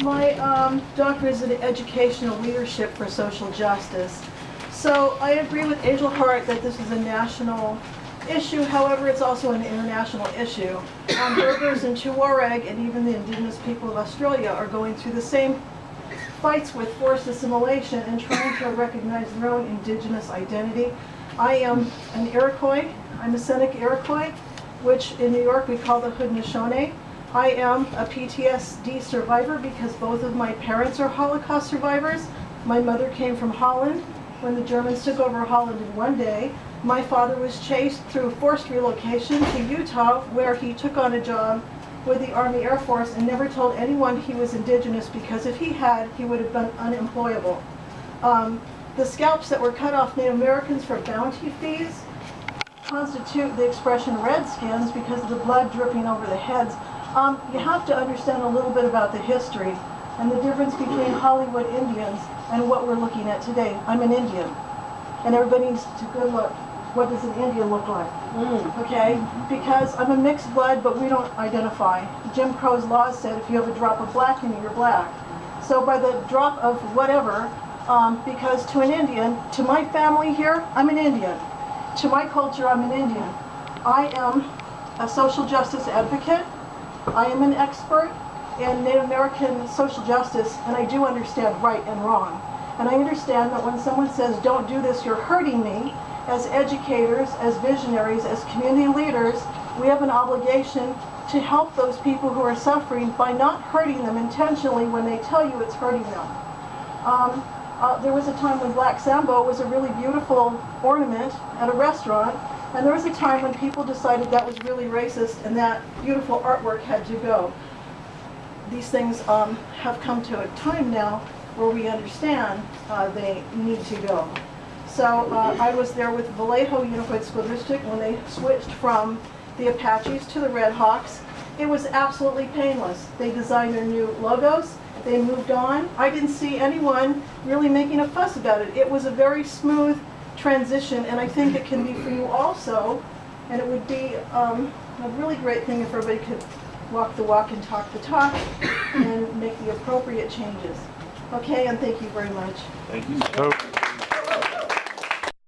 My doctorate is in educational leadership for social justice. So I agree with Angel Hart that this is a national issue. However, it's also an international issue. Berbers and Tuareg and even the indigenous people of Australia are going through the same fights with forced assimilation and trying to recognize their own indigenous identity. I am an Iroquois. I'm a Seneca Iroquois, which in New York we call the Haudenosaunee. I am a PTSD survivor because both of my parents are Holocaust survivors. My mother came from Holland when the Germans took over Holland in one day. My father was chased through forced relocation to Utah, where he took on a job with the Army Air Force and never told anyone he was indigenous, because if he had, he would have been unemployable. The scalps that were cut off Native Americans for bounty fees constitute the expression Redskins because of the blood dripping over the heads. You have to understand a little bit about the history and the difference between Hollywood Indians and what we're looking at today. I'm an Indian, and everybody needs to go look. What does an Indian look like? Okay? Because I'm a mixed blood, but we don't identify. Jim Crow's laws said if you have a drop of black in you, you're black. So by the drop of whatever, because to an Indian, to my family here, I'm an Indian. To my culture, I'm an Indian. I am a social justice advocate. I am an expert in Native American social justice, and I do understand right and wrong. And I understand that when someone says, don't do this, you're hurting me, as educators, as visionaries, as community leaders, we have an obligation to help those people who are suffering by not hurting them intentionally when they tell you it's hurting them. There was a time when Black Sambo was a really beautiful ornament at a restaurant, and there was a time when people decided that was really racist and that beautiful artwork had to go. These things have come to a time now where we understand they need to go. So I was there with Vallejo Unified School District when they switched from the Apaches to the Red Hawks. It was absolutely painless. They designed their new logos. They moved on. I didn't see anyone really making a fuss about it. It was a very smooth transition, and I think it can be for you also. And it would be a really great thing if everybody could walk the walk and talk the talk and make the appropriate changes. Okay, and thank you very much. Thank you.